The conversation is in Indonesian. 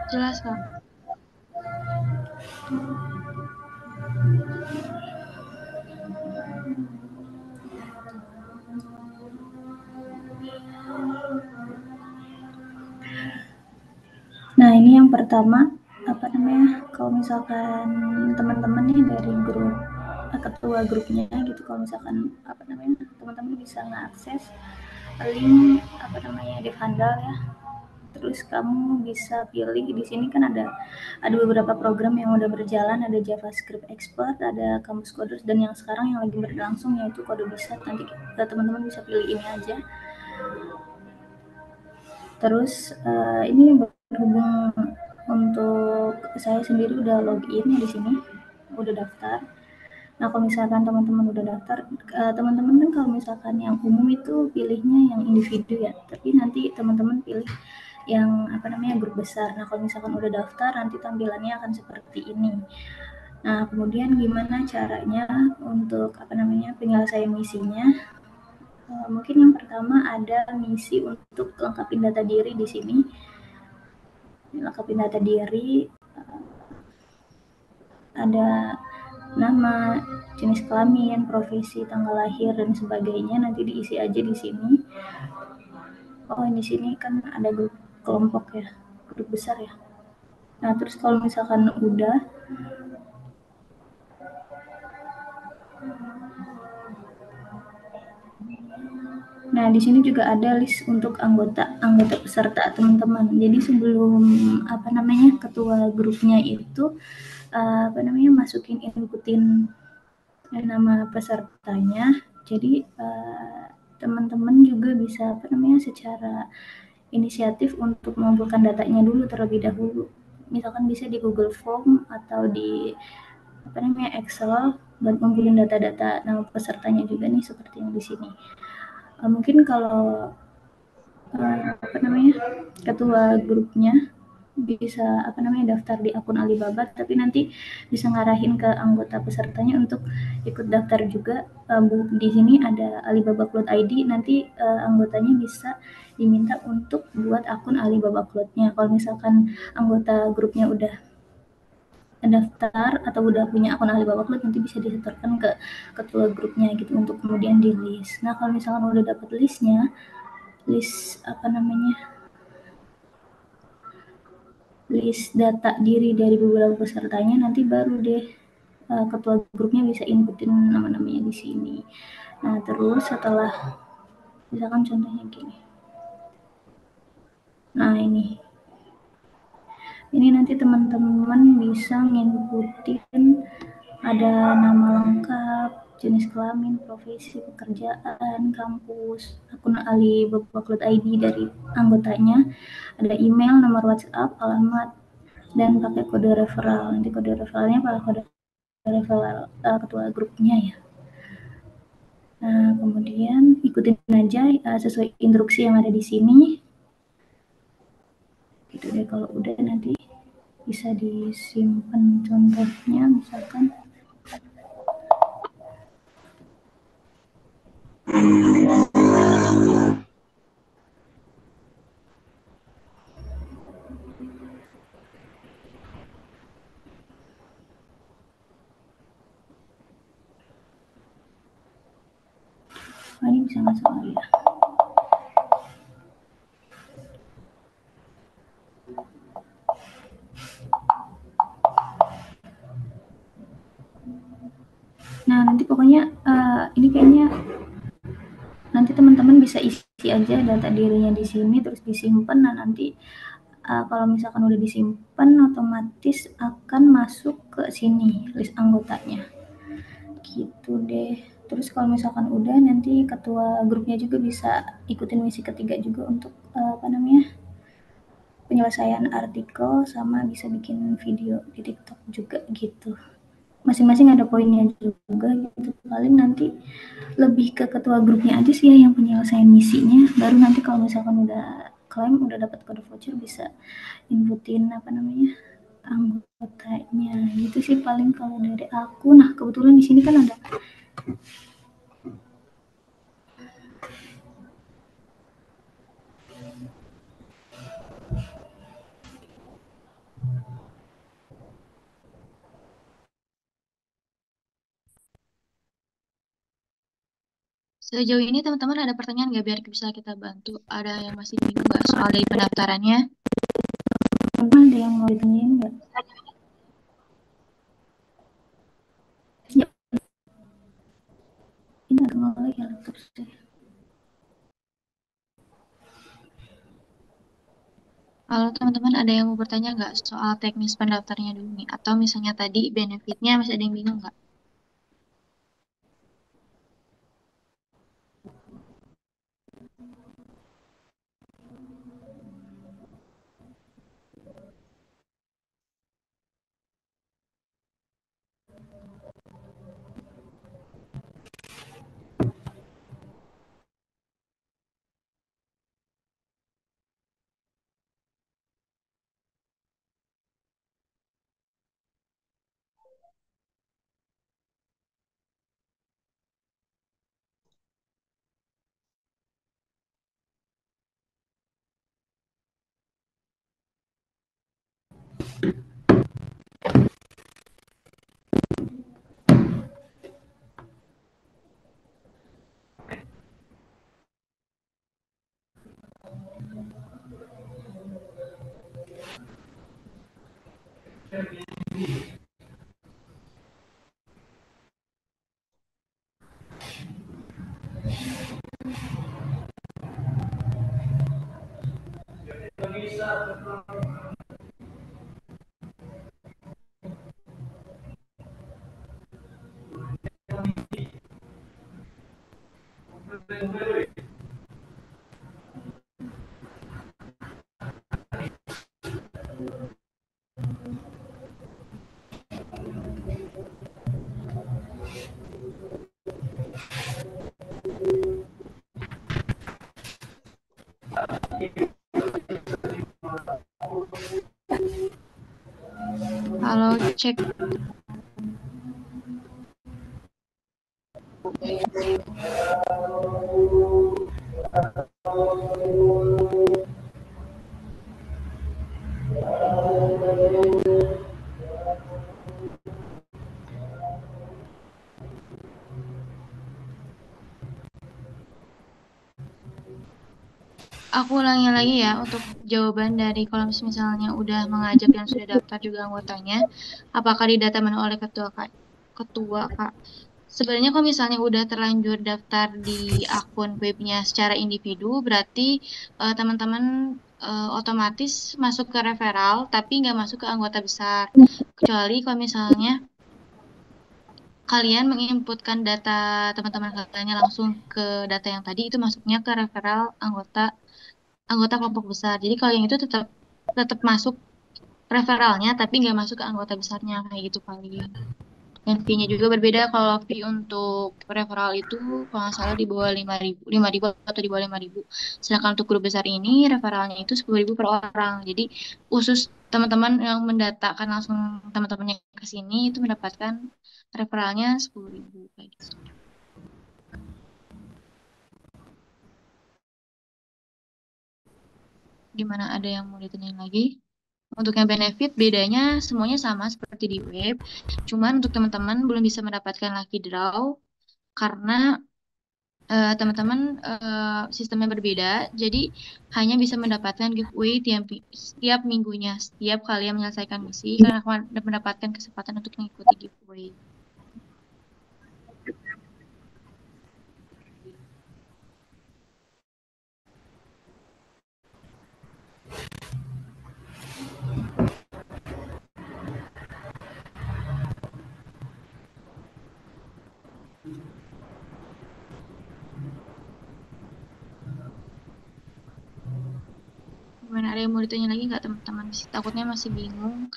Jelas, Kak. Nah, ini yang pertama, apa namanya, kalau misalkan teman-teman nih dari grup ketua grupnya gitu, kalau misalkan apa namanya, teman-teman bisa mengakses link apa namanya di Vandal ya. Terus kamu bisa pilih di sini kan ada beberapa program yang udah berjalan, ada JavaScript Expert, ada Kamus Coders, dan yang sekarang yang lagi berlangsung yaitu Kode Bisa. Nanti teman-teman bisa pilih ini aja. Terus ini berhubung untuk saya sendiri udah login di sini, udah daftar. Nah, kalau misalkan teman-teman udah daftar, teman-teman kan kalau misalkan yang umum itu pilihnya yang individu ya, tapi nanti teman-teman pilih yang apa namanya grup besar. Nah, kalau misalkan udah daftar, nanti tampilannya akan seperti ini. Nah, kemudian gimana caranya untuk apa namanya penyelesaian misinya? Mungkin yang pertama ada misi untuk lengkapin data diri di sini. Lengkapin data diri, ada nama, jenis kelamin, profesi, tanggal lahir, dan sebagainya. Nanti diisi aja di sini. Oh, di sini kan ada grup kelompok ya, grup besar ya. Nah, terus kalau misalkan udah, nah di sini juga ada list untuk anggota peserta teman-teman. Jadi sebelum apa namanya ketua grupnya itu apa namanya inputin nama pesertanya. Jadi teman-teman juga bisa apa namanya secara inisiatif untuk mengumpulkan datanya dulu terlebih dahulu. Misalkan bisa di Google Form atau di apa namanya Excel buat ngumpulin data-data nama pesertanya juga nih seperti yang di sini. Mungkin kalau apa namanya ketua grupnya bisa apa namanya daftar di akun Alibaba, tapi nanti bisa ngarahin ke anggota pesertanya untuk ikut daftar juga. Di sini ada Alibaba Cloud ID, nanti anggotanya bisa diminta untuk buat akun Alibaba Cloud-nya. Kalau misalkan anggota grupnya udah daftar atau udah punya akun Alibaba Cloud, nanti bisa disetorkan ke ketua grupnya gitu untuk kemudian di list. Nah, kalau misalkan udah dapat listnya, list apa namanya list data diri dari beberapa pesertanya, nanti baru deh ketua grupnya bisa inputin nama-namanya di sini. Nah, terus setelah misalkan contohnya gini. Nah, ini nanti teman-teman bisa nginputin ada nama lengkap, jenis kelamin, profesi, pekerjaan, kampus, akun Alibaba Cloud ID dari anggotanya, ada email, nomor WhatsApp, alamat, dan pakai kode referral. Nanti kode referralnya pakai kode referral ketua grupnya ya. Nah, kemudian ikutin aja sesuai instruksi yang ada di sini. Gitu deh, kalau udah nanti bisa disimpan contohnya misalkan. Ini bisa masuk lagi ya. Nah, nanti pokoknya ini kayaknya nanti teman-teman bisa isi aja data dirinya di sini terus disimpan. Nah, nanti kalau misalkan udah disimpan otomatis akan masuk ke sini list anggotanya. Gitu deh. Terus kalau misalkan udah nanti ketua grupnya juga bisa ikutin misi ketiga juga untuk apa namanya penyelesaian artikel sama bisa bikin video di TikTok juga gitu. Masing-masing ada poinnya juga gitu. Paling nanti lebih ke ketua grupnya aja sih ya yang penyelesaian misinya. Baru nanti kalau misalkan udah klaim udah dapat kode voucher bisa inputin apa namanya anggotanya gitu sih paling kalau dari aku. Nah, kebetulan di sini kan ada Sejauh ini teman-teman ada pertanyaan nggak biar bisa kita bantu? Ada yang masih bingung nggak soal dari pendaftarannya? Mungkin ada yang mau ditanyain nggak? Ya, ini agak ngelag ya laptop saya. Kalau teman-teman ada yang mau bertanya nggak soal teknis pendaftarnya dulu nih? Atau misalnya tadi benefitnya masih ada yang bingung nggak? Kalau cek Aku ulangi lagi ya untuk jawaban dari kalau misalnya udah mengajak dan sudah daftar juga anggotanya, apakah didata manual oleh ketua Kak? Ketua Kak. Sebenarnya kalau misalnya udah terlanjur daftar di akun webnya secara individu, berarti teman-teman otomatis masuk ke referral, tapi nggak masuk ke anggota besar. Kecuali kalau misalnya kalian menginputkan data teman-teman kalian langsung ke data yang tadi, itu masuknya ke referral anggota kelompok besar. Jadi kalau yang itu tetap tetap masuk referralnya, tapi nggak masuk ke anggota besarnya kayak gitu paling. Dan fee-nya juga berbeda. Kalau fee untuk referral itu kalau nggak salah di bawah 5.000 atau di bawah 5.000. Sedangkan untuk grup besar ini referralnya itu 10.000 per orang. Jadi khusus teman-teman yang mendatakan langsung teman-temannya ke sini itu mendapatkan referralnya 10.000 kayak gitu. Gimana, ada yang mau ditanyain lagi? Untuk yang benefit, bedanya semuanya sama seperti di web. Cuman untuk teman-teman belum bisa mendapatkan lucky draw karena teman-teman sistemnya berbeda. Jadi hanya bisa mendapatkan giveaway setiap minggunya, setiap kalian menyelesaikan misi, karena akan mendapatkan kesempatan untuk mengikuti giveaway. Gimana, ada yang mau ditanya lagi nggak teman-teman? Takutnya masih bingung.